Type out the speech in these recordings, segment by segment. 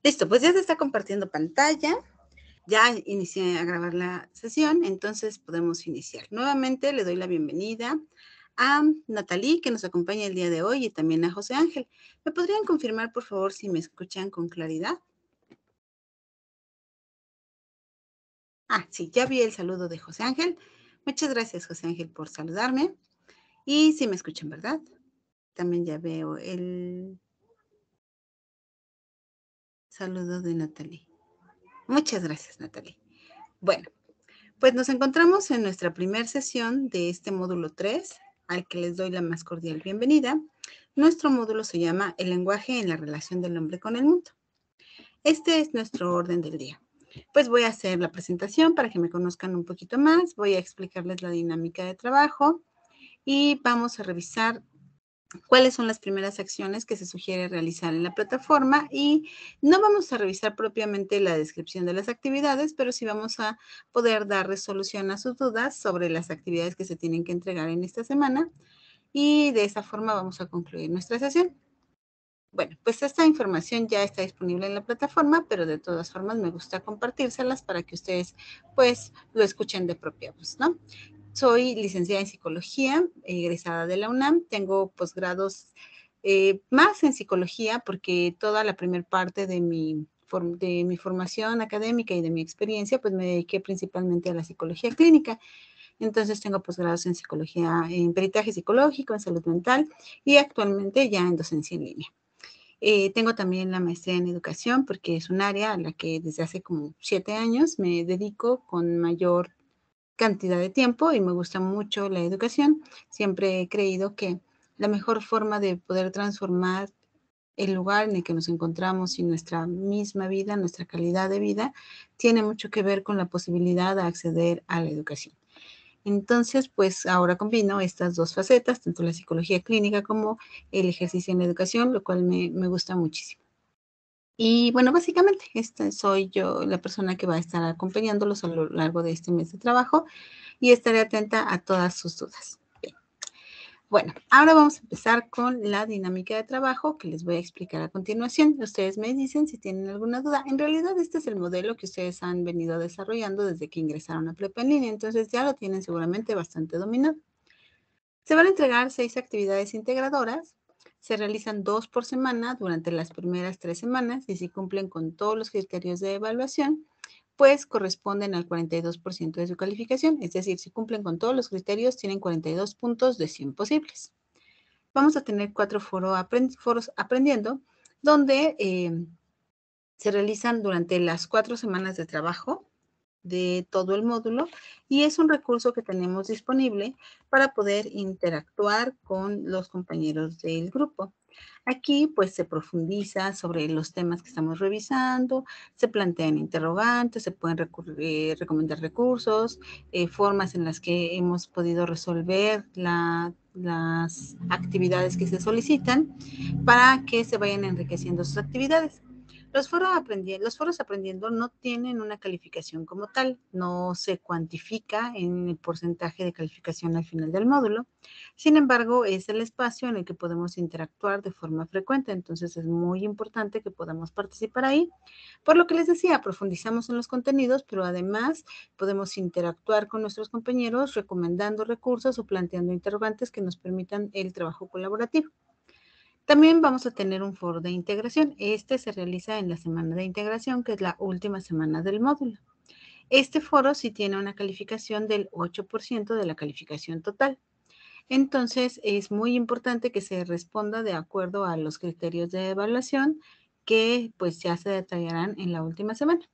Listo, pues ya se está compartiendo pantalla. Ya inicié a grabar la sesión, entonces podemos iniciar. Nuevamente le doy la bienvenida a Natalie, que nos acompaña el día de hoy, y también a José Ángel. ¿Me podrían confirmar, por favor, si me escuchan con claridad? Sí, ya vi el saludo de José Ángel. Muchas gracias, José Ángel, por saludarme. Y si me escuchan, ¿verdad? También ya veo el saludo de Natalie. Muchas gracias, Natalie. Bueno, pues nos encontramos en nuestra primera sesión de este módulo 3, al que les doy la más cordial bienvenida. Nuestro módulo se llama El lenguaje en la relación del hombre con el mundo. Este es nuestro orden del día. Pues voy a hacer la presentación para que me conozcan un poquito más, voy a explicarles la dinámica de trabajo y vamos a revisar cuáles son las primeras acciones que se sugiere realizar en la plataforma, y no vamos a revisar propiamente la descripción de las actividades, pero sí vamos a poder dar resolución a sus dudas sobre las actividades que se tienen que entregar en esta semana, y de esa forma vamos a concluir nuestra sesión. Bueno, pues esta información ya está disponible en la plataforma, pero de todas formas me gusta compartírselas para que ustedes pues lo escuchen de propia voz, ¿no? Soy licenciada en psicología, egresada de la UNAM. Tengo posgrados más en psicología porque toda la primera parte de mi formación académica y de mi experiencia, pues me dediqué principalmente a la psicología clínica. Entonces tengo posgrados en psicología, en peritaje psicológico, en salud mental y actualmente ya en docencia en línea. Tengo también la maestría en educación porque es un área a la que desde hace como 7 años me dedico con mayor cantidad de tiempo y me gusta mucho la educación. Siempre he creído que la mejor forma de poder transformar el lugar en el que nos encontramos y nuestra misma vida, nuestra calidad de vida, tiene mucho que ver con la posibilidad de acceder a la educación. Entonces, pues ahora combino estas dos facetas, tanto la psicología clínica como el ejercicio en la educación, lo cual me gusta muchísimo. Y bueno, básicamente, esta soy yo, la persona que va a estar acompañándolos a lo largo de este mes de trabajo, y estaré atenta a todas sus dudas. Bien. Bueno, ahora vamos a empezar con la dinámica de trabajo que les voy a explicar a continuación. Ustedes me dicen si tienen alguna duda. En realidad, este es el modelo que ustedes han venido desarrollando desde que ingresaron a Prepa en línea, entonces ya lo tienen seguramente bastante dominado. Se van a entregar 6 actividades integradoras. Se realizan 2 por semana durante las primeras 3 semanas, y si cumplen con todos los criterios de evaluación, pues corresponden al 42% de su calificación. Es decir, si cumplen con todos los criterios, tienen 42 puntos de 100 posibles. Vamos a tener 4 foros aprendiendo, donde se realizan durante las 4 semanas de trabajo de todo el módulo, y es un recurso que tenemos disponible para poder interactuar con los compañeros del grupo. Aquí pues se profundiza sobre los temas que estamos revisando, se plantean interrogantes, se pueden recomendar recursos, formas en las que hemos podido resolver las actividades que se solicitan para que se vayan enriqueciendo sus actividades. Los foros aprendiendo no tienen una calificación como tal, no se cuantifica en el porcentaje de calificación al final del módulo. Sin embargo, es el espacio en el que podemos interactuar de forma frecuente, entonces es muy importante que podamos participar ahí. Por lo que les decía, profundizamos en los contenidos, pero además podemos interactuar con nuestros compañeros recomendando recursos o planteando interrogantes que nos permitan el trabajo colaborativo. También vamos a tener un foro de integración. Este se realiza en la semana de integración, que es la última semana del módulo. Este foro sí tiene una calificación del 8% de la calificación total. Entonces, es muy importante que se responda de acuerdo a los criterios de evaluación que pues ya se detallarán en la última semana.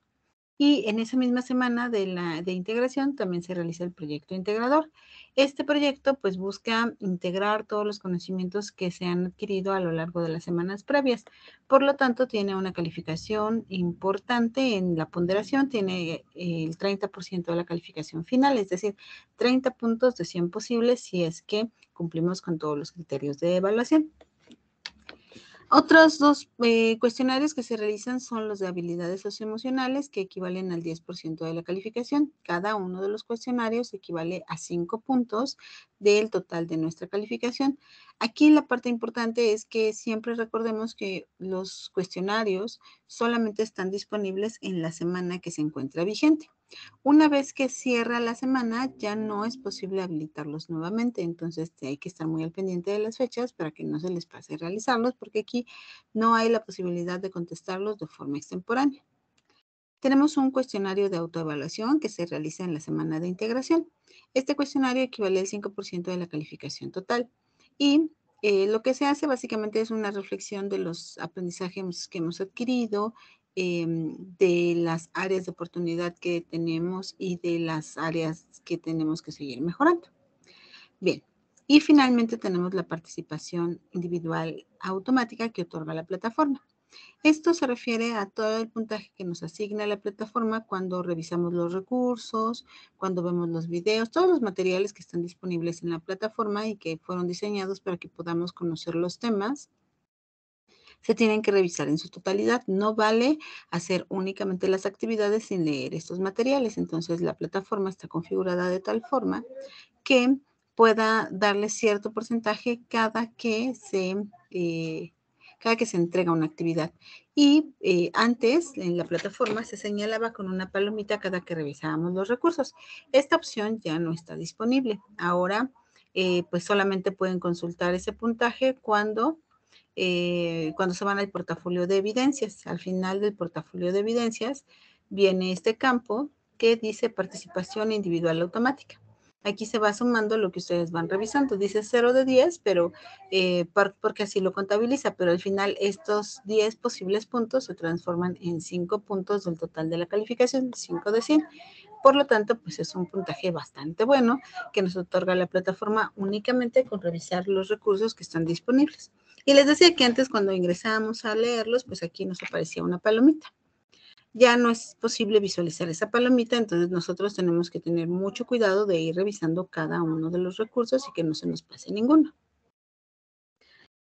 Y en esa misma semana de integración también se realiza el proyecto integrador. Este proyecto pues busca integrar todos los conocimientos que se han adquirido a lo largo de las semanas previas. Por lo tanto, tiene una calificación importante en la ponderación, tiene el 30% de la calificación final, es decir, 30 puntos de 100 posibles si es que cumplimos con todos los criterios de evaluación. Otros dos cuestionarios que se realizan son los de habilidades socioemocionales, que equivalen al 10% de la calificación. Cada uno de los cuestionarios equivale a 5 puntos del total de nuestra calificación. Aquí la parte importante es que siempre recordemos que los cuestionarios solamente están disponibles en la semana que se encuentra vigente. Una vez que cierra la semana, ya no es posible habilitarlos nuevamente. Entonces, hay que estar muy al pendiente de las fechas para que no se les pase realizarlos, porque aquí no hay la posibilidad de contestarlos de forma extemporánea. Tenemos un cuestionario de autoevaluación que se realiza en la semana de integración. Este cuestionario equivale al 5% de la calificación total. Y lo que se hace básicamente es una reflexión de los aprendizajes que hemos adquirido, de las áreas de oportunidad que tenemos y de las áreas que tenemos que seguir mejorando. Bien, y finalmente tenemos la participación individual automática que otorga la plataforma. Esto se refiere a todo el puntaje que nos asigna la plataforma cuando revisamos los recursos, cuando vemos los videos, todos los materiales que están disponibles en la plataforma y que fueron diseñados para que podamos conocer los temas, se tienen que revisar en su totalidad. No vale hacer únicamente las actividades sin leer estos materiales. Entonces, la plataforma está configurada de tal forma que pueda darle cierto porcentaje cada que se entrega una actividad. Y antes en la plataforma se señalaba con una palomita cada que revisábamos los recursos. Esta opción ya no está disponible. Ahora, pues solamente pueden consultar ese puntaje cuando se van al portafolio de evidencias. Al final del portafolio de evidencias viene este campo que dice participación individual automática. Aquí se va sumando lo que ustedes van revisando. Dice 0 de 10, pero porque así lo contabiliza, pero al final estos 10 posibles puntos se transforman en 5 puntos del total de la calificación, 5 de 100. Por lo tanto, pues es un puntaje bastante bueno que nos otorga la plataforma únicamente con revisar los recursos que están disponibles. Y les decía que antes cuando ingresábamos a leerlos, pues aquí nos aparecía una palomita. Ya no es posible visualizar esa palomita, entonces nosotros tenemos que tener mucho cuidado de ir revisando cada uno de los recursos y que no se nos pase ninguno.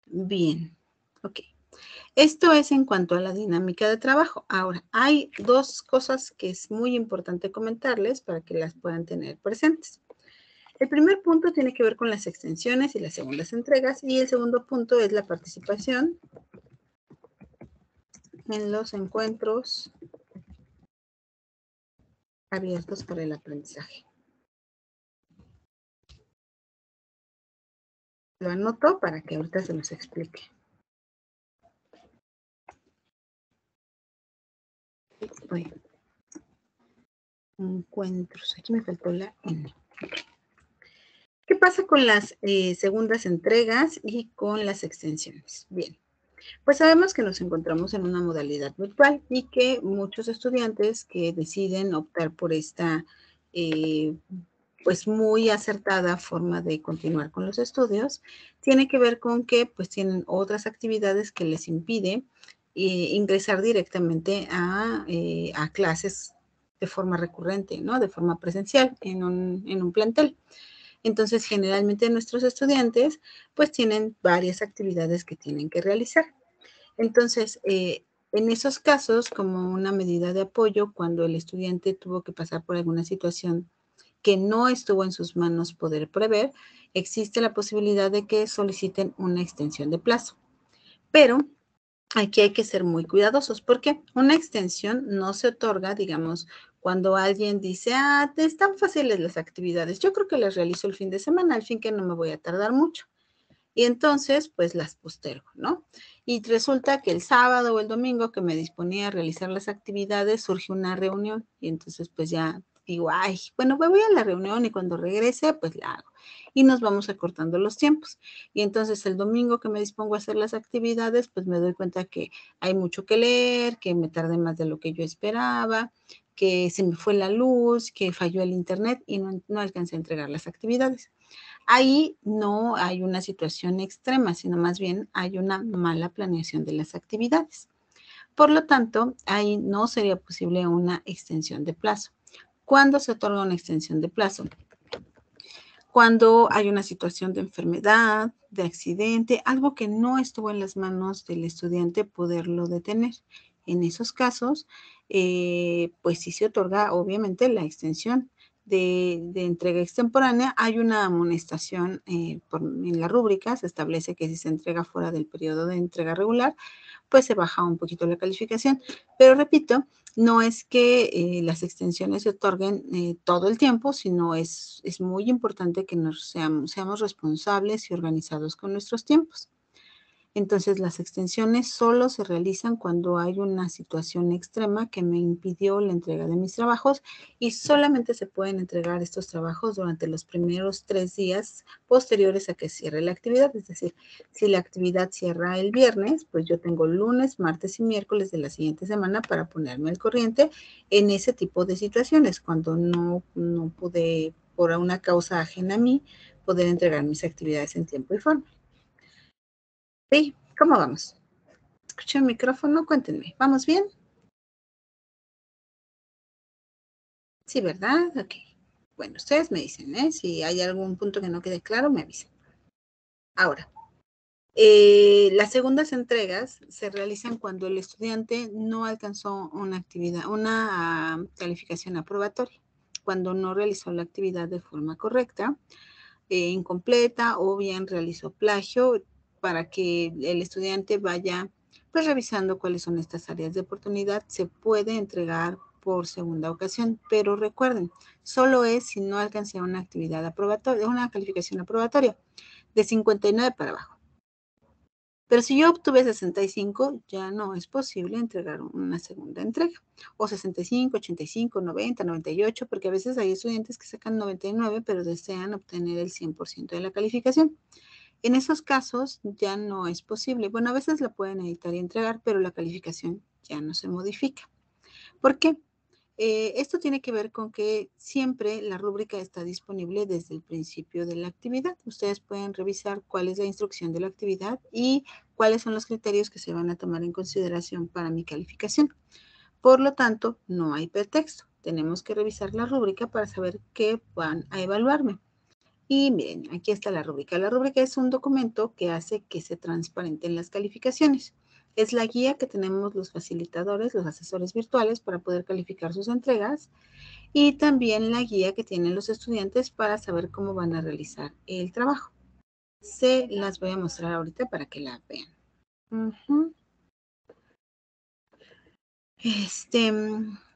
Bien, ok. Esto es en cuanto a la dinámica de trabajo. Ahora, hay dos cosas que es muy importante comentarles para que las puedan tener presentes. El primer punto tiene que ver con las extensiones y las segundas entregas, y el segundo punto es la participación en los encuentros abiertos para el aprendizaje. Lo anoto para que ahorita se los explique. Bueno, encuentros. Aquí me faltó la N. ¿Qué pasa con las segundas entregas y con las extensiones? Bien, pues sabemos que nos encontramos en una modalidad virtual y que muchos estudiantes que deciden optar por esta pues muy acertada forma de continuar con los estudios, tiene que ver con que pues tienen otras actividades que les impide ingresar directamente a clases de forma recurrente, ¿no? De forma presencial en un plantel. Entonces, generalmente nuestros estudiantes pues tienen varias actividades que tienen que realizar. Entonces, en esos casos, como una medida de apoyo, cuando el estudiante tuvo que pasar por alguna situación que no estuvo en sus manos poder prever, existe la posibilidad de que soliciten una extensión de plazo. Pero aquí hay que ser muy cuidadosos porque una extensión no se otorga, digamos, cuando alguien dice, están fáciles las actividades, yo creo que las realizo el fin de semana, al fin que no me voy a tardar mucho. Y entonces, pues las postergo, ¿no? Y resulta que el sábado o el domingo que me disponía a realizar las actividades, surge una reunión y entonces pues ya digo, bueno, me voy a la reunión y cuando regrese, pues la hago. Y nos vamos acortando los tiempos. Y entonces el domingo que me dispongo a hacer las actividades, pues me doy cuenta que hay mucho que leer, que me tardé más de lo que yo esperaba, que se me fue la luz, que falló el internet y no alcancé a entregar las actividades. Ahí no hay una situación extrema, sino más bien hay una mala planeación de las actividades. Por lo tanto, ahí no sería posible una extensión de plazo. ¿Cuándo se otorga una extensión de plazo? cuando hay una situación de enfermedad, de accidente, algo que no estuvo en las manos del estudiante poderlo detener. En esos casos, pues sí se otorga obviamente la extensión de entrega extemporánea. Hay una amonestación en la rúbrica, se establece que si se entrega fuera del periodo de entrega regular, pues se baja un poquito la calificación. Pero repito, no es que las extensiones se otorguen todo el tiempo, sino es muy importante que seamos responsables y organizados con nuestros tiempos. Entonces, las extensiones solo se realizan cuando hay una situación extrema que me impidió la entrega de mis trabajos y solamente se pueden entregar estos trabajos durante los primeros 3 días posteriores a que cierre la actividad. Es decir, si la actividad cierra el viernes, pues yo tengo lunes, martes y miércoles de la siguiente semana para ponerme al corriente en ese tipo de situaciones, cuando no pude, por una causa ajena a mí, poder entregar mis actividades en tiempo y forma. Sí, ¿cómo vamos? Escuché el micrófono, cuéntenme. ¿Vamos bien? Sí, ¿verdad? Ok. Bueno, ustedes me dicen, ¿eh? Si hay algún punto que no quede claro, me avisen. Ahora, las segundas entregas se realizan cuando el estudiante no alcanzó una actividad, una calificación aprobatoria, cuando no realizó la actividad de forma correcta, incompleta o bien realizó plagio, para que el estudiante vaya pues revisando cuáles son estas áreas de oportunidad. Se puede entregar por segunda ocasión, pero recuerden, solo es si no alcancé una actividad aprobatoria, una calificación aprobatoria de 59 para abajo. Pero si yo obtuve 65, ya no es posible entregar una segunda entrega. O 65, 85, 90, 98, porque a veces hay estudiantes que sacan 99, pero desean obtener el 100% de la calificación. En esos casos ya no es posible. Bueno, a veces la pueden editar y entregar, pero la calificación ya no se modifica. ¿Por qué? Esto tiene que ver con que siempre la rúbrica está disponible desde el principio de la actividad. Ustedes pueden revisar cuál es la instrucción de la actividad y cuáles son los criterios que se van a tomar en consideración para mi calificación. Por lo tanto, no hay pretexto. Tenemos que revisar la rúbrica para saber qué van a evaluarme. Y miren, aquí está la rúbrica. La rúbrica es un documento que hace que se transparenten las calificaciones. Es la guía que tenemos los facilitadores, los asesores virtuales para poder calificar sus entregas y también la guía que tienen los estudiantes para saber cómo van a realizar el trabajo. Se las voy a mostrar ahorita para que la vean.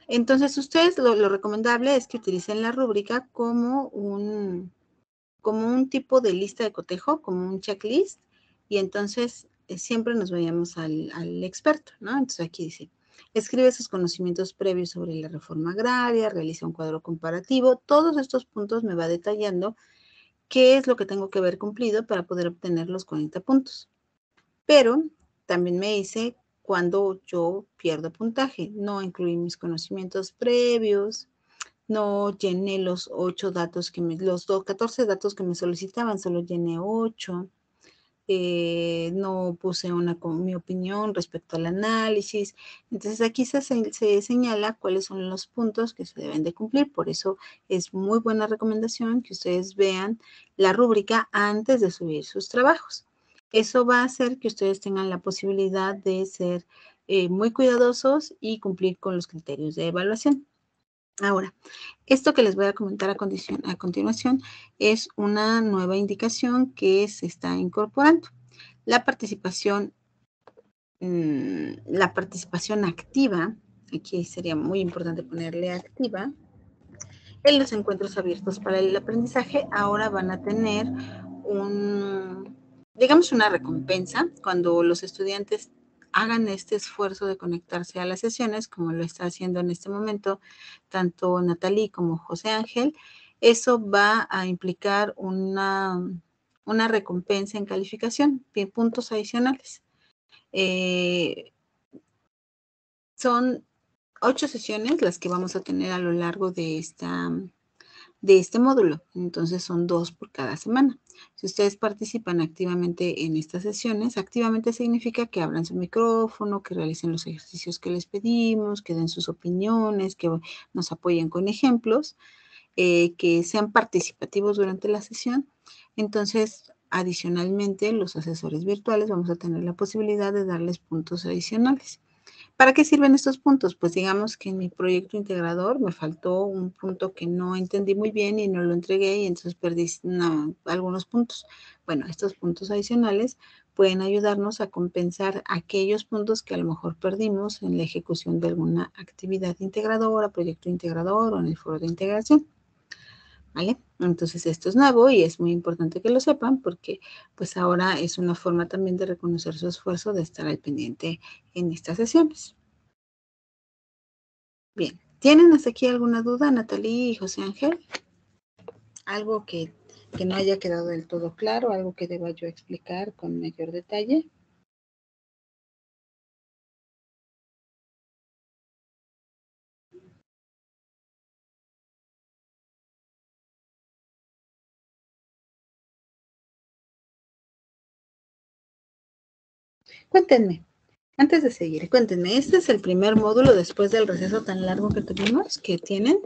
Entonces, ustedes lo recomendable es que utilicen la rúbrica como un tipo de lista de cotejo, como un checklist, y entonces siempre nos vayamos al experto, ¿no? Entonces aquí dice, escribe sus conocimientos previos sobre la reforma agraria, realiza un cuadro comparativo. Todos estos puntos me va detallando qué es lo que tengo que haber cumplido para poder obtener los 40 puntos. Pero también me dice cuando yo pierdo puntaje, no incluí mis conocimientos previos, no llené los 8 datos los 14 datos que me solicitaban, solo llené 8. No puse mi opinión respecto al análisis. Entonces aquí se señala cuáles son los puntos que se deben de cumplir. Por eso es muy buena recomendación que ustedes vean la rúbrica antes de subir sus trabajos. Eso va a hacer que ustedes tengan la posibilidad de ser muy cuidadosos y cumplir con los criterios de evaluación. Ahora, esto que les voy a comentar a continuación es una nueva indicación que se está incorporando. La participación activa, aquí sería muy importante ponerle activa, en los encuentros abiertos para el aprendizaje ahora van a tener digamos, una recompensa cuando los estudiantes hagan este esfuerzo de conectarse a las sesiones, como lo está haciendo en este momento tanto Natalie como José Ángel. Eso va a implicar una recompensa en calificación, puntos adicionales. Son 8 sesiones las que vamos a tener a lo largo de este módulo. Entonces son 2 por cada semana. Si ustedes participan activamente en estas sesiones, activamente significa que abran su micrófono, que realicen los ejercicios que les pedimos, que den sus opiniones, que nos apoyen con ejemplos. que sean participativos durante la sesión. Entonces, adicionalmente, los asesores virtuales vamos a tener la posibilidad de darles puntos adicionales. ¿Para qué sirven estos puntos? Pues digamos que en mi proyecto integrador me faltó un punto que no entendí muy bien y no lo entregué y entonces perdí algunos puntos. Bueno, estos puntos adicionales pueden ayudarnos a compensar aquellos puntos que a lo mejor perdimos en la ejecución de alguna actividad integradora, proyecto integrador o en el foro de integración. ¿Vale? Entonces esto es nuevo y es muy importante que lo sepan porque pues ahora es una forma también de reconocer su esfuerzo de estar al pendiente en estas sesiones. Bien, ¿tienen hasta aquí alguna duda, Natalie y José Ángel? ¿Algo que no haya quedado del todo claro? ¿Algo que deba yo explicar con mayor detalle? Cuéntenme, antes de seguir, cuéntenme, ¿este es el primer módulo después del receso tan largo que tuvimos, que tienen?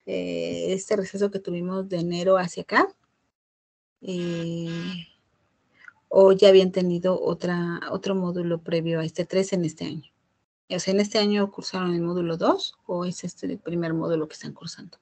Este receso que tuvimos de enero hacia acá. ¿O ya habían tenido otro módulo previo a este 3 en este año? O sea, ¿en este año cursaron el módulo 2 o es este el primer módulo que están cursando?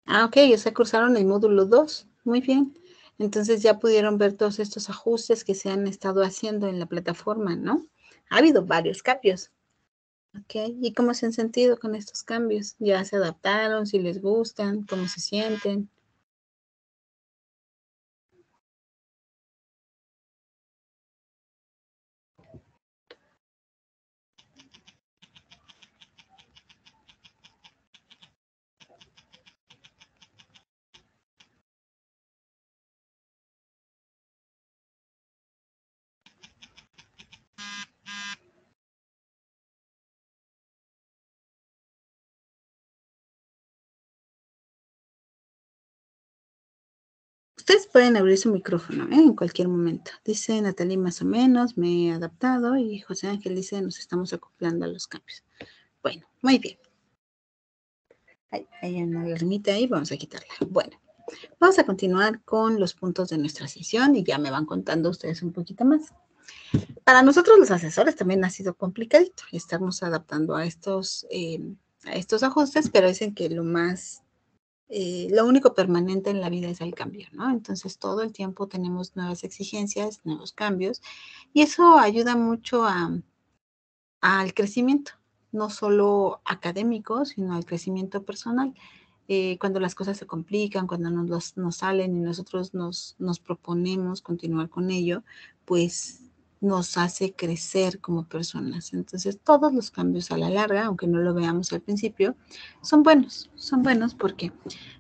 Ah, ok, o sea, cursaron el módulo 2. Muy bien. Entonces ya pudieron ver todos estos ajustes que se han estado haciendo en la plataforma, ¿no? Ha habido varios cambios. Ok, ¿y cómo se han sentido con estos cambios? ¿Ya se adaptaron? ¿Si les gustan? ¿Cómo se sienten? Ustedes pueden abrir su micrófono, en cualquier momento. Dice Natalie más o menos, me he adaptado y José Ángel dice, nos estamos acoplando a los cambios. Bueno, muy bien. Hay una alarmita ahí, vamos a quitarla. Bueno, vamos a continuar con los puntos de nuestra sesión y ya me van contando ustedes un poquito más. Para nosotros los asesores también ha sido complicadito. Estamos adaptando a estos ajustes, pero dicen que lo único permanente en la vida es el cambio, ¿no? Entonces todo el tiempo tenemos nuevas exigencias, nuevos cambios y eso ayuda mucho al crecimiento, no solo académico, sino al crecimiento personal. Cuando las cosas se complican, cuando nos salen y nosotros nos proponemos continuar con ello, pues nos hace crecer como personas. Entonces, todos los cambios a la larga, aunque no lo veamos al principio, son buenos porque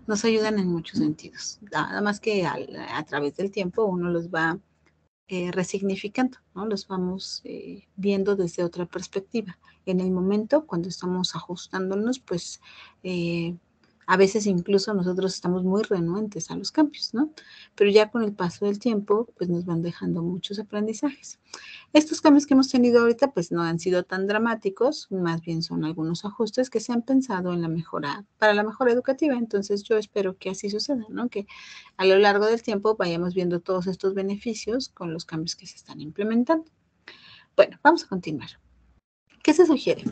nos ayudan en muchos sentidos. Nada más que a través del tiempo uno los va resignificando, ¿no? Los vamos viendo desde otra perspectiva. En el momento, cuando estamos ajustándonos, pues a veces incluso nosotros estamos muy renuentes a los cambios, ¿no? Pero ya con el paso del tiempo, pues nos van dejando muchos aprendizajes. Estos cambios que hemos tenido ahorita, pues no han sido tan dramáticos, más bien son algunos ajustes que se han pensado en la mejora, para la mejora educativa. Entonces yo espero que así suceda, ¿no? Que a lo largo del tiempo vayamos viendo todos estos beneficios con los cambios que se están implementando. Bueno, vamos a continuar. ¿Qué se sugiere?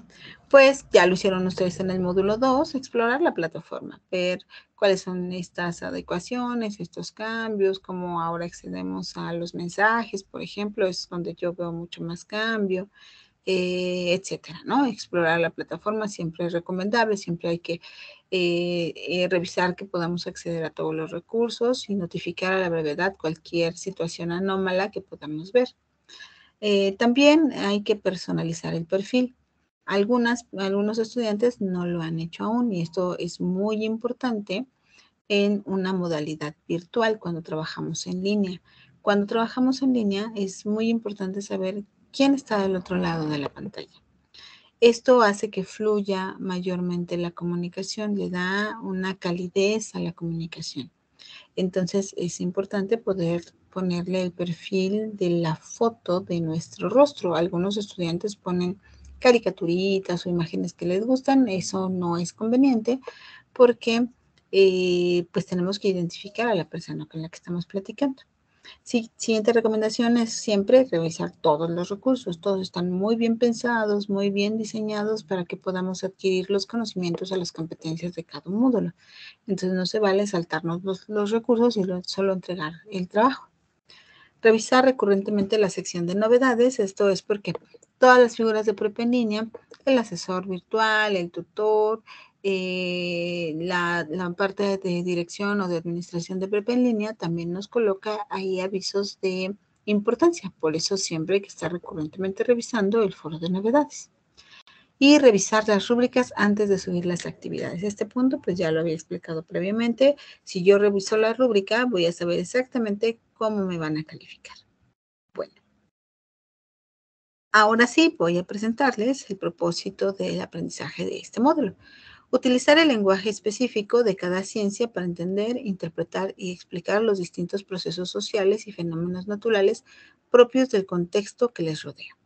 Pues ya lo hicieron ustedes en el módulo 2, explorar la plataforma, ver cuáles son estas adecuaciones, estos cambios, cómo ahora accedemos a los mensajes, por ejemplo, es donde yo veo mucho más cambio, etcétera, ¿no? Explorar la plataforma siempre es recomendable, siempre hay que revisar que podamos acceder a todos los recursos y notificar a la brevedad cualquier situación anómala que podamos ver. También hay que personalizar el perfil. Algunos estudiantes no lo han hecho aún y esto es muy importante en una modalidad virtual cuando trabajamos en línea. Cuando trabajamos en línea es muy importante saber quién está del otro lado de la pantalla. Esto hace que fluya mayormente la comunicación, le da una calidez a la comunicación. Entonces es importante poder ponerle el perfil de la foto de nuestro rostro. Algunos estudiantes ponen caricaturitas o imágenes que les gustan. Eso no es conveniente porque pues tenemos que identificar a la persona con la que estamos platicando. Sí, siguiente recomendación es siempre revisar todos los recursos. Todos están muy bien pensados, muy bien diseñados para que podamos adquirir los conocimientos o las competencias de cada módulo. Entonces no se vale saltarnos los recursos y solo entregar el trabajo. Revisar recurrentemente la sección de novedades. Esto es porque todas las figuras de prepa en línea, el asesor virtual, el tutor, la parte de dirección o de administración de prepa en línea también nos coloca ahí avisos de importancia. Por eso siempre hay que estar recurrentemente revisando el foro de novedades. Y revisar las rúbricas antes de subir las actividades. Este punto pues ya lo había explicado previamente. Si yo reviso la rúbrica, voy a saber exactamente cómo me van a calificar. Bueno, ahora sí voy a presentarles el propósito del aprendizaje de este módulo. Utilizar el lenguaje específico de cada ciencia para entender, interpretar y explicar los distintos procesos sociales y fenómenos naturales propios del contexto que les rodea,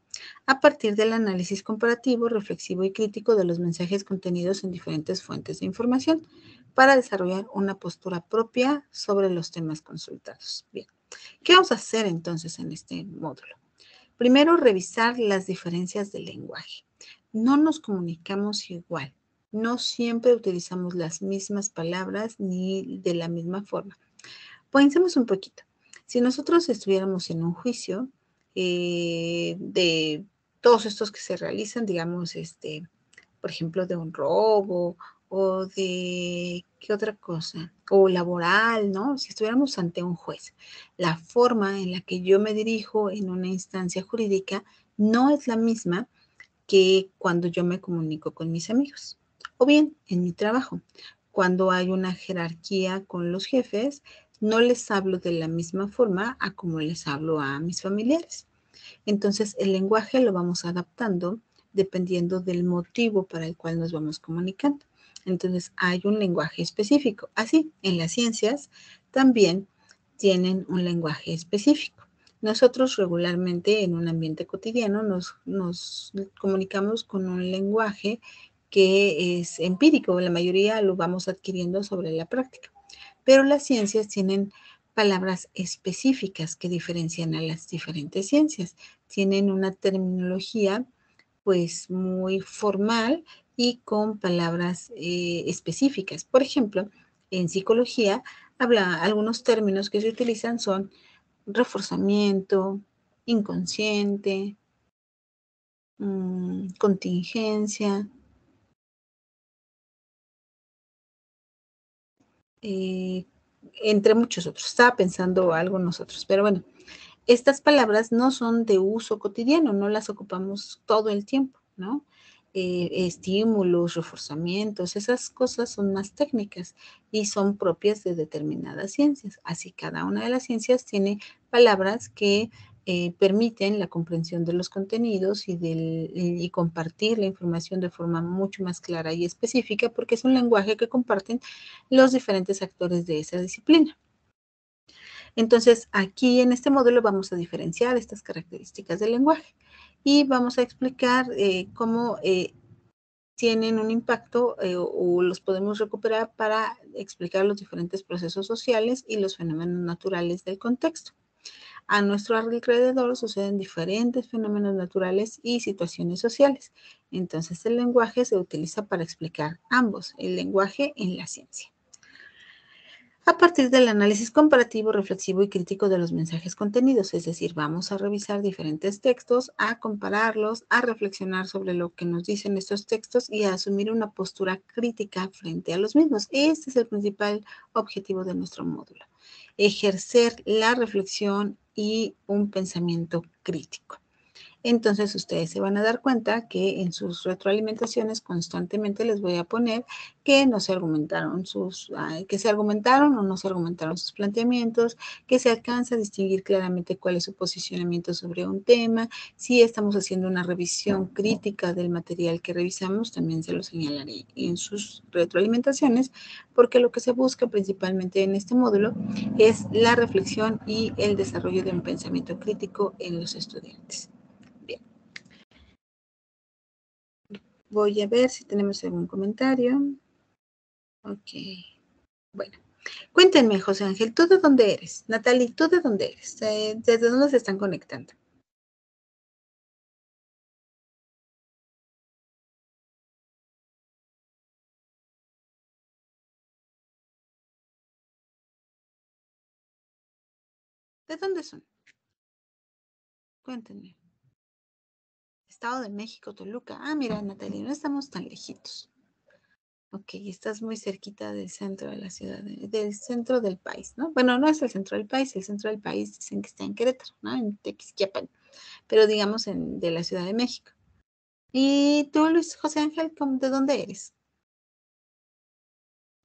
a partir del análisis comparativo, reflexivo y crítico de los mensajes contenidos en diferentes fuentes de información, para desarrollar una postura propia sobre los temas consultados. Bien, ¿qué vamos a hacer entonces en este módulo? Primero, revisar las diferencias del lenguaje. No nos comunicamos igual. No siempre utilizamos las mismas palabras ni de la misma forma. Pensemos un poquito. Si nosotros estuviéramos en un juicio de todos estos que se realizan, digamos, por ejemplo, de un robo o de, ¿qué otra cosa? O laboral, ¿no? Si estuviéramos ante un juez, la forma en la que yo me dirijo en una instancia jurídica no es la misma que cuando yo me comunico con mis amigos. O bien, en mi trabajo, cuando hay una jerarquía con los jefes, no les hablo de la misma forma a como les hablo a mis familiares. Entonces, el lenguaje lo vamos adaptando dependiendo del motivo para el cual nos vamos comunicando. Entonces, hay un lenguaje específico. Así, en las ciencias también tienen un lenguaje específico. Nosotros regularmente en un ambiente cotidiano nos comunicamos con un lenguaje que es empírico, la mayoría lo vamos adquiriendo sobre la práctica, pero las ciencias tienen palabras específicas que diferencian a las diferentes ciencias. Tienen una terminología pues muy formal y con palabras específicas. Por ejemplo, en psicología, algunos términos que se utilizan son reforzamiento, inconsciente, contingencia, eh, entre muchos otros. Estaba pensando algo nosotros, pero bueno, estas palabras no son de uso cotidiano, no las ocupamos todo el tiempo, ¿no? Estímulos, reforzamientos, esas cosas son más técnicas y son propias de determinadas ciencias. Así cada una de las ciencias tiene palabras que permiten la comprensión de los contenidos y compartir la información de forma mucho más clara y específica porque es un lenguaje que comparten los diferentes actores de esa disciplina. Entonces, aquí en este módulo vamos a diferenciar estas características del lenguaje y vamos a explicar cómo tienen un impacto o los podemos recuperar para explicar los diferentes procesos sociales y los fenómenos naturales del contexto. A nuestro alrededor suceden diferentes fenómenos naturales y situaciones sociales. Entonces, el lenguaje se utiliza para explicar ambos, el lenguaje en la ciencia. A partir del análisis comparativo, reflexivo y crítico de los mensajes contenidos, es decir, vamos a revisar diferentes textos, a compararlos, a reflexionar sobre lo que nos dicen estos textos y a asumir una postura crítica frente a los mismos. Este es el principal objetivo de nuestro módulo, ejercer la reflexión y un pensamiento crítico. Entonces ustedes se van a dar cuenta que en sus retroalimentaciones constantemente les voy a poner que no se argumentaron que se argumentaron o no se argumentaron sus planteamientos, que se alcanza a distinguir claramente cuál es su posicionamiento sobre un tema. Si estamos haciendo una revisión crítica del material que revisamos, también se lo señalaré en sus retroalimentaciones, porque lo que se busca principalmente en este módulo es la reflexión y el desarrollo de un pensamiento crítico en los estudiantes. Bien. Voy a ver si tenemos algún comentario. Ok. Bueno. Cuéntenme, José Ángel, ¿tú de dónde eres? Natalie, ¿tú de dónde eres? ¿Desde dónde se están conectando? ¿De dónde son? Cuéntenme. Estado de México, Toluca. Ah, mira, Natalie, no estamos tan lejitos. Ok, estás muy cerquita del centro de la ciudad, del centro del país, ¿no? Bueno, no es el centro del país dicen que está en Querétaro, ¿no? En Tequisquiapan, pero digamos de la Ciudad de México. ¿Y tú, Luis José Ángel, de dónde eres?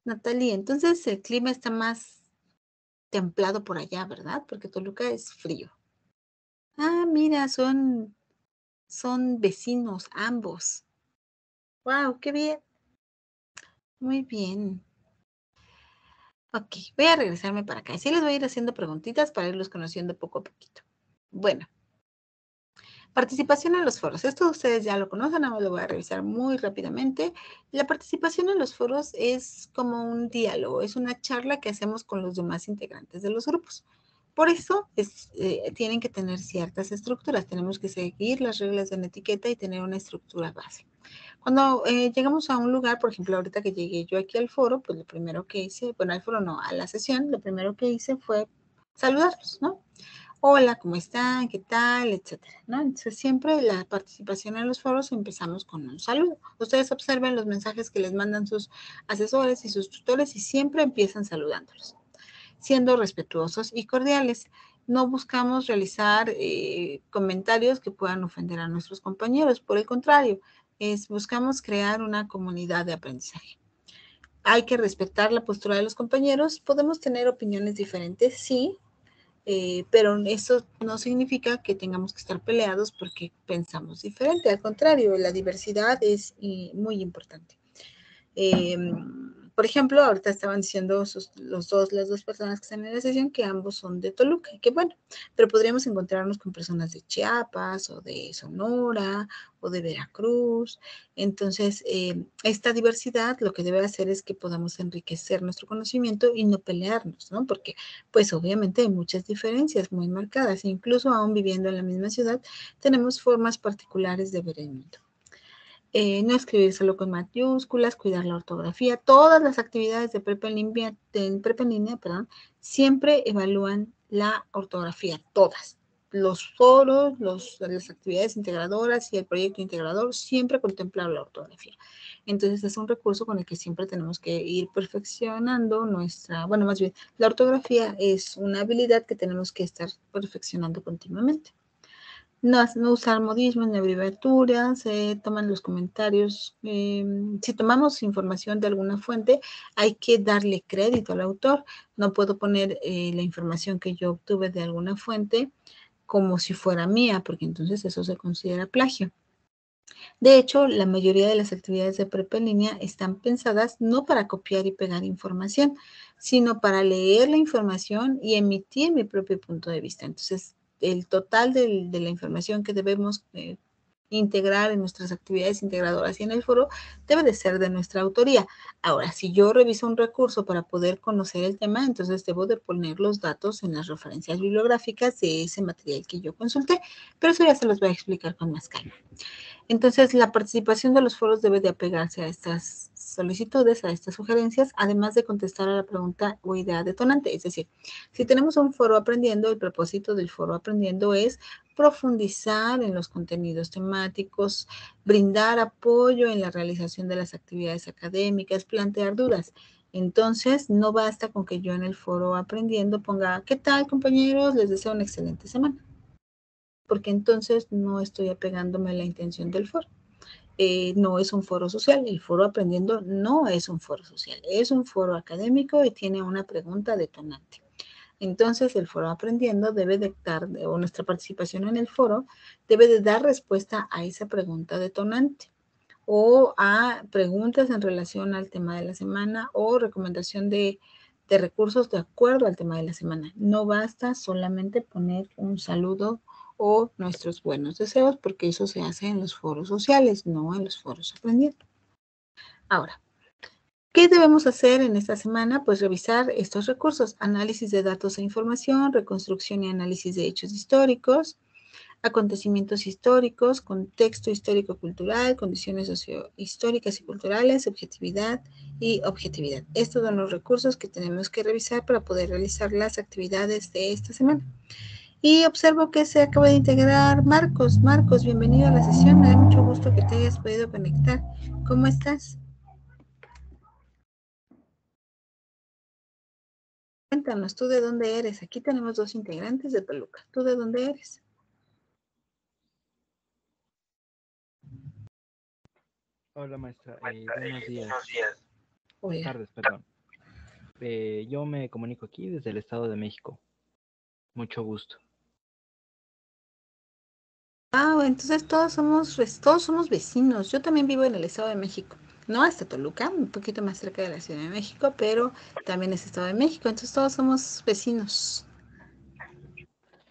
Natalie, entonces el clima está más templado por allá, ¿verdad? Porque Toluca es frío. Ah, mira, son vecinos ambos. Wow, qué bien. Muy bien. Ok, voy a regresarme para acá. Y sí les voy a ir haciendo preguntitas para irlos conociendo poco a poquito. Bueno, participación en los foros. Esto ustedes ya lo conocen, ahora lo voy a revisar muy rápidamente. La participación en los foros es como un diálogo, es una charla que hacemos con los demás integrantes de los grupos. Por eso tienen que tener ciertas estructuras. Tenemos que seguir las reglas de la etiqueta y tener una estructura base. Cuando llegamos a un lugar, por ejemplo, ahorita que llegué yo aquí al foro, pues lo primero que hice, bueno, al foro no, a la sesión, lo primero que hice fue saludarlos, ¿no? Hola, ¿cómo están? ¿Qué tal? Etcétera, ¿no? Entonces, siempre la participación en los foros empezamos con un saludo. Ustedes observen los mensajes que les mandan sus asesores y sus tutores y siempre empiezan saludándolos, siendo respetuosos y cordiales. No buscamos realizar comentarios que puedan ofender a nuestros compañeros. Por el contrario, buscamos crear una comunidad de aprendizaje. Hay que respetar la postura de los compañeros. Podemos tener opiniones diferentes, sí, pero eso no significa que tengamos que estar peleados porque pensamos diferente. Al contrario, la diversidad es muy importante. Eh, por ejemplo, ahorita estaban diciendo las dos personas que están en la sesión que ambos son de Toluca, y que bueno, pero podríamos encontrarnos con personas de Chiapas o de Sonora o de Veracruz. Entonces, esta diversidad lo que debe hacer es que podamos enriquecer nuestro conocimiento y no pelearnos, ¿no? Porque pues obviamente hay muchas diferencias muy marcadas, e incluso aún viviendo en la misma ciudad, tenemos formas particulares de ver el mundo. No escribir solo con mayúsculas, cuidar la ortografía. Todas las actividades de prepa en línea, perdón, siempre evalúan la ortografía, todas. Los foros, las actividades integradoras y el proyecto integrador siempre contemplan la ortografía. Entonces es un recurso con el que siempre tenemos que ir perfeccionando bueno, más bien, la ortografía es una habilidad que tenemos que estar perfeccionando continuamente. No usar modismos ni abreviaturas, se toman los comentarios. Si tomamos información de alguna fuente, hay que darle crédito al autor. No puedo poner la información que yo obtuve de alguna fuente como si fuera mía, porque entonces eso se considera plagio. De hecho, la mayoría de las actividades de prepa en línea están pensadas no para copiar y pegar información, sino para leer la información y emitir mi propio punto de vista. Entonces, el total de la información que debemos integrar en nuestras actividades integradoras y en el foro debe de ser de nuestra autoría. Ahora, si yo reviso un recurso para poder conocer el tema, entonces debo de poner los datos en las referencias bibliográficas de ese material que yo consulté, pero eso ya se los voy a explicar con más calma. Entonces, la participación de los foros debe de apegarse a estas solicitudes, a estas sugerencias, además de contestar a la pregunta o idea detonante. Es decir, si tenemos un foro aprendiendo, el propósito del foro aprendiendo es profundizar en los contenidos temáticos, brindar apoyo en la realización de las actividades académicas, plantear dudas. Entonces, no basta con que yo en el foro aprendiendo ponga, ¿qué tal, compañeros? Les deseo una excelente semana. porque entonces no estoy apegándome a la intención del foro. No es un foro social, el foro aprendiendo no es un foro social, es un foro académico y tiene una pregunta detonante. Entonces el foro aprendiendo debe de dar, o nuestra participación en el foro debe de dar respuesta a esa pregunta detonante o a preguntas en relación al tema de la semana o recomendación de recursos de acuerdo al tema de la semana. No basta solamente poner un saludo o nuestros buenos deseos, porque eso se hace en los foros sociales, no en los foros aprendiendo. Ahora, ¿qué debemos hacer en esta semana? Pues revisar estos recursos: análisis de datos e información, reconstrucción y análisis de hechos históricos, acontecimientos históricos, contexto histórico-cultural, condiciones sociohistóricas y culturales, subjetividad y objetividad. Estos son los recursos que tenemos que revisar para poder realizar las actividades de esta semana. Y observo que se acaba de integrar Marcos. Marcos, bienvenido a la sesión. Me da mucho gusto que te hayas podido conectar. ¿Cómo estás? Cuéntanos, ¿tú de dónde eres? Aquí tenemos 2 integrantes de Toluca. ¿Tú de dónde eres? Hola maestra, buenos días, Hola. tardes, perdón. Yo me comunico aquí desde el Estado de México. Mucho gusto. Ah, entonces todos somos vecinos. Yo también vivo en el Estado de México. No hasta Toluca, un poquito más cerca de la Ciudad de México, pero también es Estado de México. Entonces todos somos vecinos.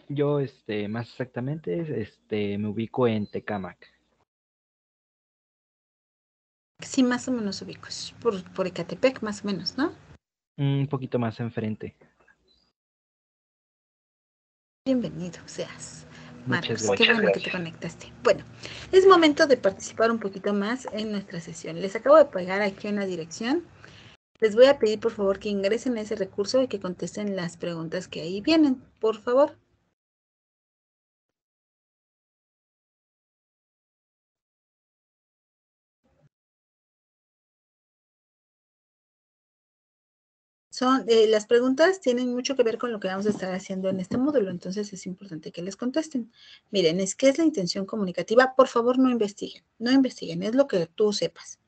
Yo, más exactamente, me ubico en Tecámac. Sí, más o menos ubicos. Por Ecatepec, más o menos, ¿no? Un poquito más enfrente. Bienvenido seas, Muchas Marcos. Qué gracias. bueno que te conectaste. Bueno, es momento de participar un poquito más en nuestra sesión. Les acabo de pegar aquí una dirección. Les voy a pedir por favor que ingresen a ese recurso y que contesten las preguntas que ahí vienen, por favor. Las preguntas tienen mucho que ver con lo que vamos a estar haciendo en este módulo, entonces es importante que les contesten. Miren, ¿qué es la intención comunicativa? Por favor, no investiguen, es lo que tú sepas.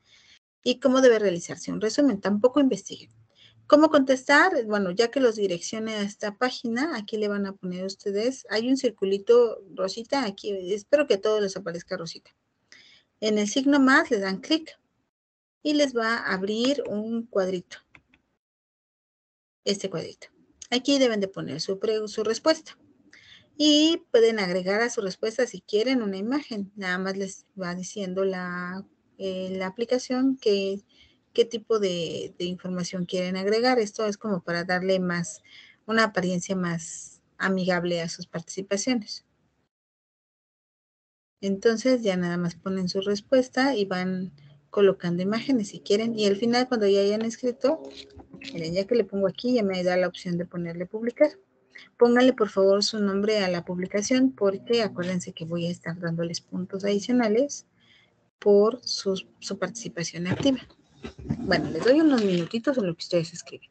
¿Y cómo debe realizarse? Un resumen, tampoco investiguen. ¿Cómo contestar? Bueno, ya que los direccione a esta página, aquí le van a poner ustedes, hay un circulito rosita, aquí espero que a todos les aparezca rosita. En el signo más le dan clic y les va a abrir un cuadrito, este cuadrito. Aquí deben de poner su respuesta y pueden agregar a su respuesta si quieren una imagen. Nada más les va diciendo la aplicación qué tipo de información quieren agregar. Esto es como para darle una apariencia más amigable a sus participaciones. Entonces ya nada más ponen su respuesta y van colocando imágenes si quieren. Y al final, cuando ya hayan escrito, miren, ya que le pongo aquí, ya me da la opción de ponerle publicar. Pónganle por favor su nombre a la publicación porque acuérdense que voy a estar dándoles puntos adicionales por su participación activa. Bueno, les doy unos minutitos en lo que ustedes escriben.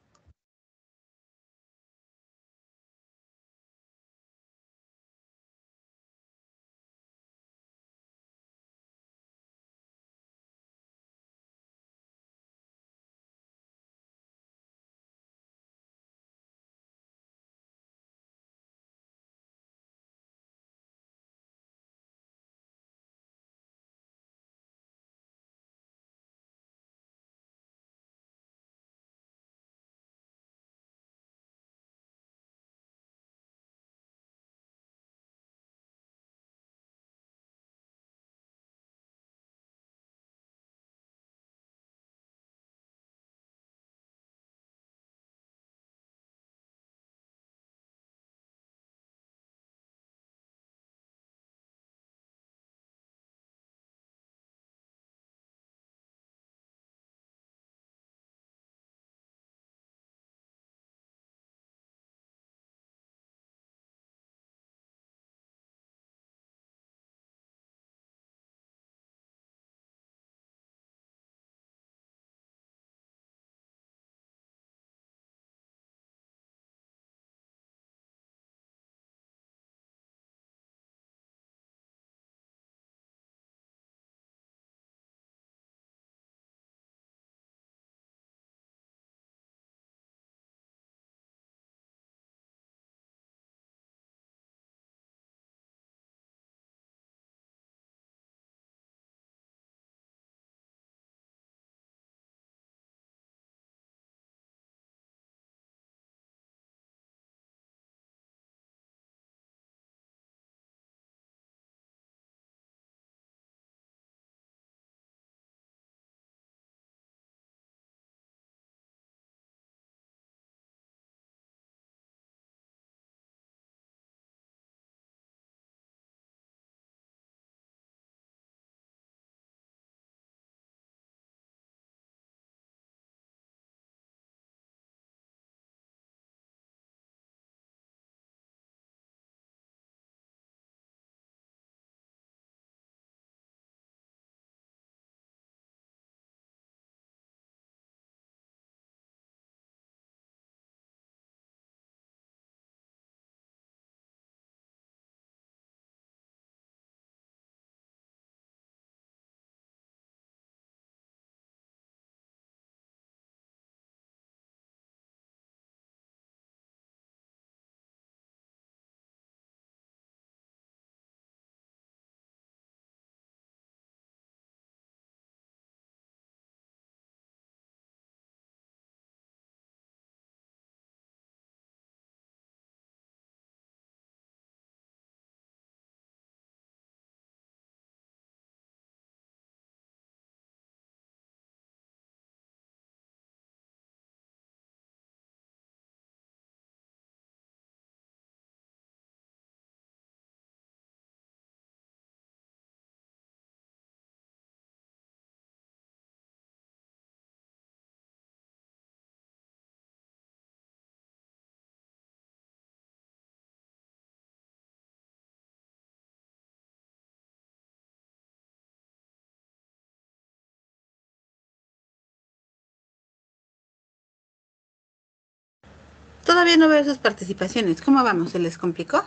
Todavía no veo sus participaciones. ¿Cómo vamos? ¿Se les complicó?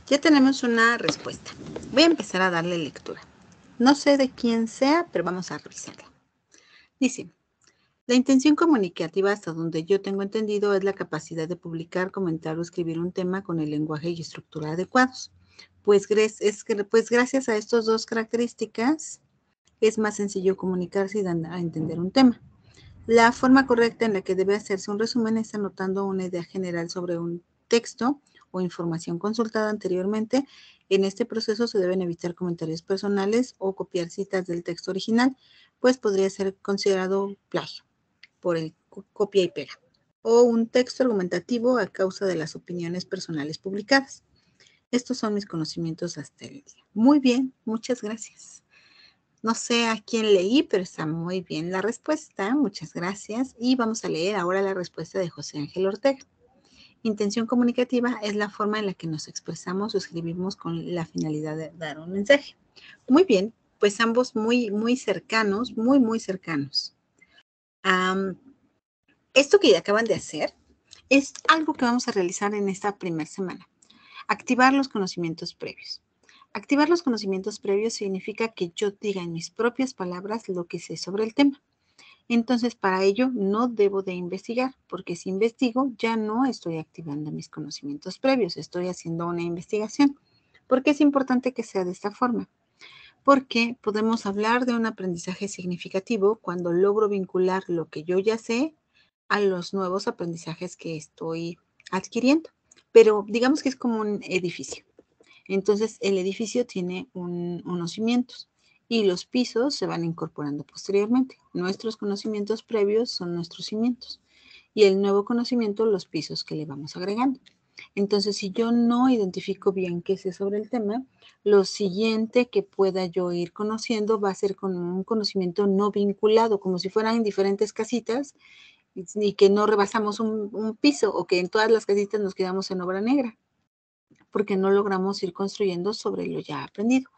Ya tenemos una respuesta. Voy a empezar a darle lectura. No sé de quién sea, pero vamos a revisarla. Dice, la intención comunicativa, hasta donde yo tengo entendido, es la capacidad de publicar, comentar o escribir un tema con el lenguaje y estructura adecuados. Pues gracias a estas dos características es más sencillo comunicarse y dar a entender un tema. La forma correcta en la que debe hacerse un resumen es anotando una idea general sobre un texto o información consultada anteriormente. En este proceso se deben evitar comentarios personales o copiar citas del texto original, pues podría ser considerado plagio por el copia y pega, o un texto argumentativo a causa de las opiniones personales publicadas. Estos son mis conocimientos hasta el día. Muy bien, muchas gracias. No sé a quién leí, pero está muy bien la respuesta. Muchas gracias. Y vamos a leer ahora la respuesta de José Ángel Ortega. Intención comunicativa es la forma en la que nos expresamos o escribimos con la finalidad de dar un mensaje. Muy bien, pues ambos muy cercanos, muy cercanos. Esto que acaban de hacer es algo que vamos a realizar en esta primera semana. Activar los conocimientos previos. Activar los conocimientos previos significa que yo diga en mis propias palabras lo que sé sobre el tema. Entonces, para ello no debo de investigar, porque si investigo ya no estoy activando mis conocimientos previos, estoy haciendo una investigación. ¿Por qué es importante que sea de esta forma? Porque podemos hablar de un aprendizaje significativo cuando logro vincular lo que yo ya sé a los nuevos aprendizajes que estoy adquiriendo. Pero digamos que es como un edificio. Entonces, el edificio tiene unos cimientos y los pisos se van incorporando posteriormente. Nuestros conocimientos previos son nuestros cimientos y el nuevo conocimiento, los pisos que le vamos agregando. Entonces, si yo no identifico bien qué sé sobre el tema, lo siguiente que pueda yo ir conociendo va a ser con un conocimiento no vinculado, como si fueran diferentes casitas y que no rebasamos un piso o que en todas las casitas nos quedamos en obra negra, porque no logramos ir construyendo sobre lo ya aprendido.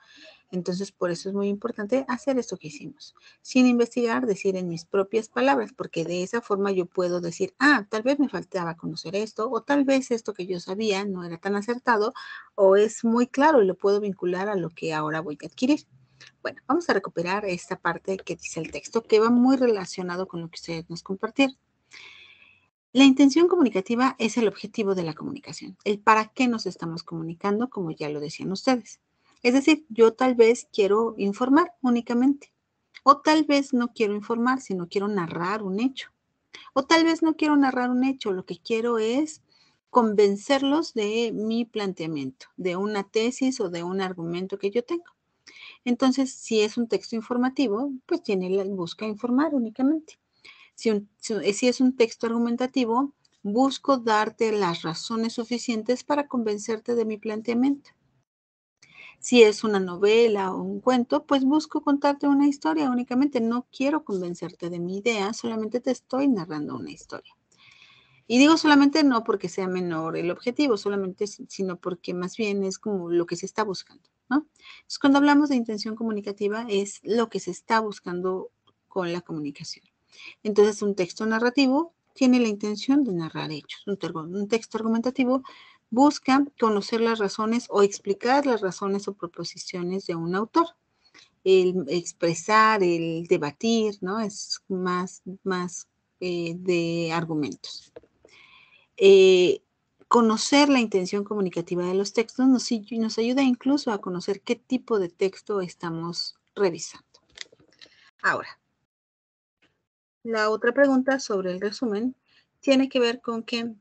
Entonces, por eso es muy importante hacer esto que hicimos. Sin investigar, decir en mis propias palabras, porque de esa forma yo puedo decir, tal vez me faltaba conocer esto, o tal vez esto que yo sabía no era tan acertado, o es muy claro y lo puedo vincular a lo que ahora voy a adquirir. Bueno, vamos a recuperar esta parte que dice el texto, que va muy relacionado con lo que ustedes nos compartieron. La intención comunicativa es el objetivo de la comunicación, el para qué nos estamos comunicando, como ya lo decían ustedes. Es decir, yo tal vez quiero informar únicamente, o tal vez no quiero informar, sino quiero narrar un hecho, o tal vez no quiero narrar un hecho, lo que quiero es convencerlos de mi planteamiento, de una tesis o de un argumento que yo tengo. Entonces, si es un texto informativo, pues busca informar únicamente. Si es un texto argumentativo, busco darte las razones suficientes para convencerte de mi planteamiento. Si es una novela o un cuento, pues busco contarte una historia únicamente. No quiero convencerte de mi idea, solamente te estoy narrando una historia. Y digo solamente no porque sea menor el objetivo, solamente, sino porque más bien es como lo que se está buscando, ¿no? Entonces, cuando hablamos de intención comunicativa, es lo que se está buscando con la comunicación. Entonces, un texto narrativo tiene la intención de narrar hechos. Un texto argumentativo busca conocer las razones o explicar las razones o proposiciones de un autor. El expresar, el debatir, ¿no? Es más de argumentos. Conocer la intención comunicativa de los textos nos ayuda incluso a conocer qué tipo de texto estamos revisando. Ahora, la otra pregunta sobre el resumen tiene que ver con que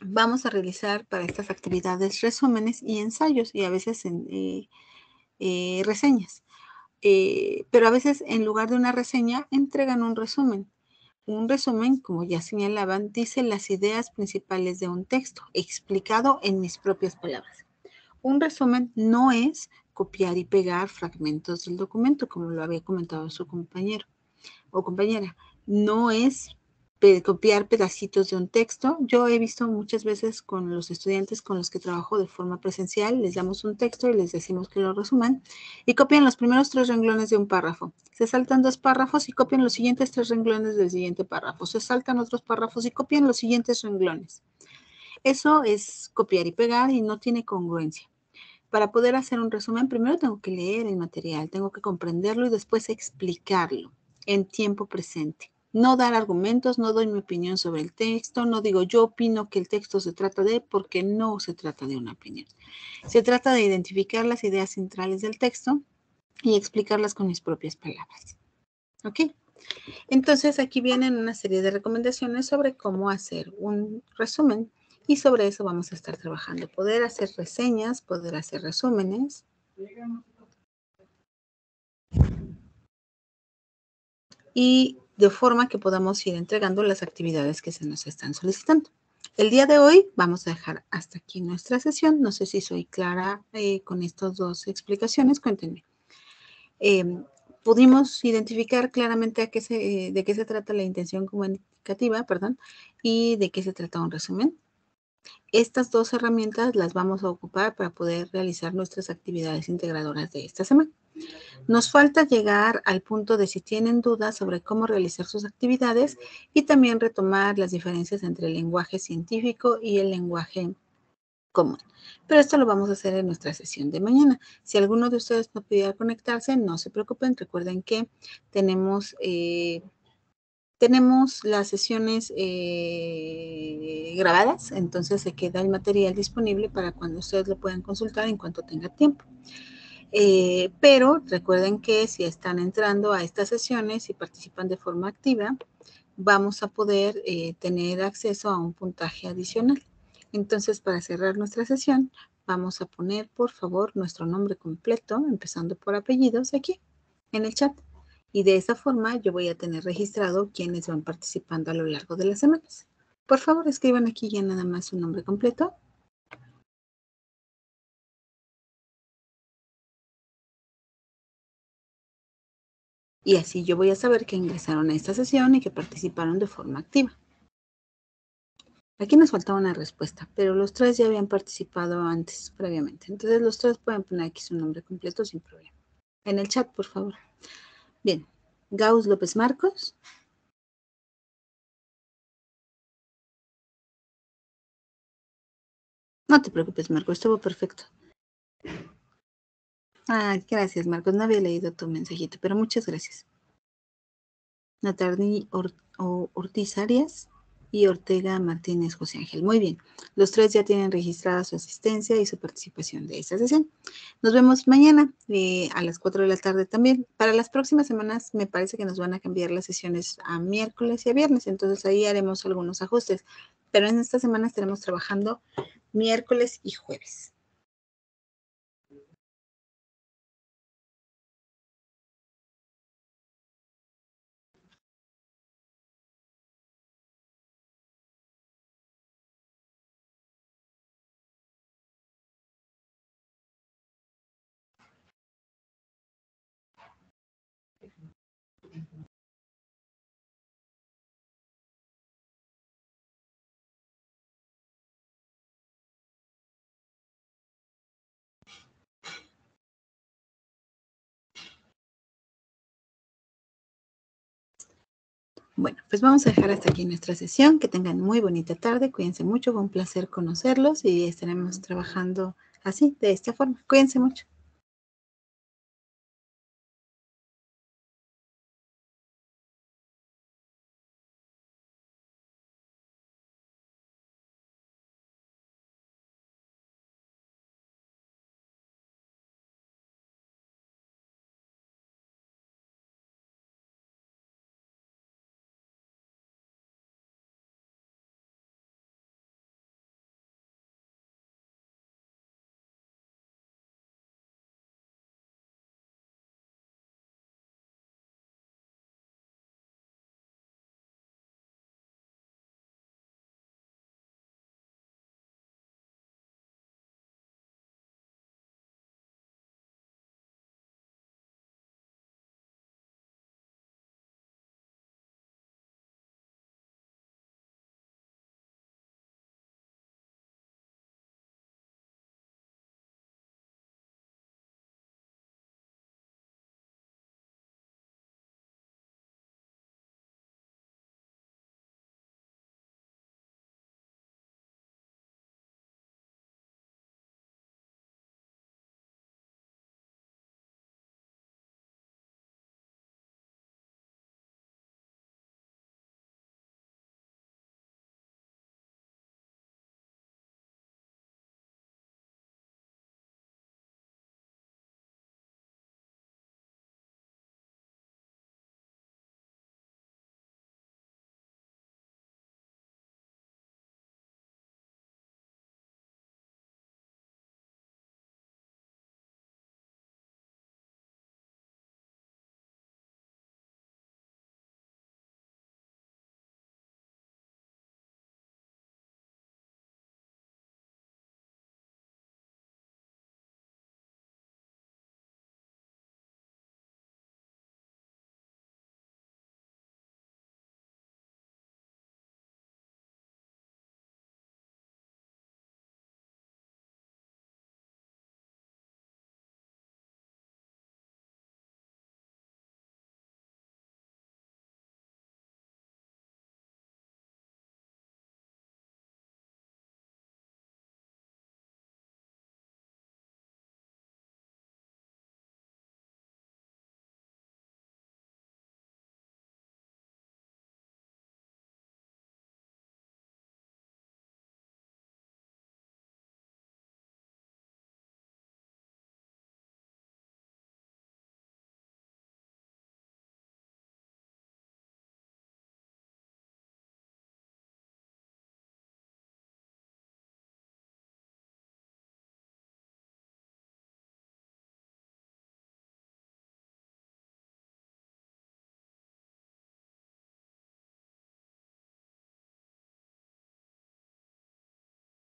vamos a realizar para estas actividades resúmenes y ensayos y a veces reseñas. Pero a veces en lugar de una reseña entregan un resumen. Un resumen, como ya señalaban, dice las ideas principales de un texto, explicado en mis propias palabras. Un resumen no es copiar y pegar fragmentos del documento, como lo había comentado su compañero o compañera. No es copiar pedacitos de un texto. Yo he visto muchas veces con los estudiantes con los que trabajo de forma presencial, les damos un texto y les decimos que lo resuman y copian los primeros 3 renglones de un párrafo. Se saltan 2 párrafos y copian los siguientes 3 renglones del siguiente párrafo. Se saltan otros párrafos y copian los siguientes renglones. Eso es copiar y pegar y no tiene congruencia. Para poder hacer un resumen, primero tengo que leer el material, tengo que comprenderlo y después explicarlo en tiempo presente. No dar argumentos, no doy mi opinión sobre el texto, no digo yo opino que el texto se trata de, porque no se trata de una opinión. Se trata de identificar las ideas centrales del texto y explicarlas con mis propias palabras. ¿Ok? Entonces aquí vienen una serie de recomendaciones sobre cómo hacer un resumen y sobre eso vamos a estar trabajando. Poder hacer reseñas, poder hacer resúmenes. Y de forma que podamos ir entregando las actividades que se nos están solicitando. El día de hoy vamos a dejar hasta aquí nuestra sesión. No sé si soy clara con estas dos explicaciones. Cuéntenme. Pudimos identificar claramente de qué se trata la intención comunicativa, y de qué se trata un resumen. Estas dos herramientas las vamos a ocupar para poder realizar nuestras actividades integradoras de esta semana. Nos falta llegar al punto de si tienen dudas sobre cómo realizar sus actividades y también retomar las diferencias entre el lenguaje científico y el lenguaje común. Pero esto lo vamos a hacer en nuestra sesión de mañana. Si alguno de ustedes no pudiera conectarse, no se preocupen. Recuerden que tenemos las sesiones grabadas, entonces se queda el material disponible para cuando ustedes lo puedan consultar en cuanto tenga tiempo. Pero recuerden que si están entrando a estas sesiones y participan de forma activa, vamos a poder tener acceso a un puntaje adicional. Entonces, para cerrar nuestra sesión, vamos a poner, por favor, nuestro nombre completo, empezando por apellidos, aquí en el chat. Y de esa forma yo voy a tener registrado quienes van participando a lo largo de las semanas. Por favor, escriban aquí ya nada más su nombre completo. Y así yo voy a saber que ingresaron a esta sesión y que participaron de forma activa. Aquí nos faltaba una respuesta, pero los 3 ya habían participado antes, previamente. Entonces los 3 pueden poner aquí su nombre completo sin problema. En el chat, por favor. Bien. Gauss López Marcos. No te preocupes, Marcos, estuvo perfecto. Gracias, Marcos. No había leído tu mensajito, pero muchas gracias. Natarni Ortiz Arias y Ortega Martínez José Ángel. Muy bien. Los 3 ya tienen registrada su asistencia y su participación de esta sesión. Nos vemos mañana a las 4 de la tarde también. Para las próximas semanas me parece que nos van a cambiar las sesiones a miércoles y a viernes, entonces ahí haremos algunos ajustes. Pero en esta semana estaremos trabajando miércoles y jueves. Bueno, pues vamos a dejar hasta aquí nuestra sesión. Que tengan muy bonita tarde. Cuídense mucho. Fue un placer conocerlos y estaremos trabajando así, de esta forma. Cuídense mucho.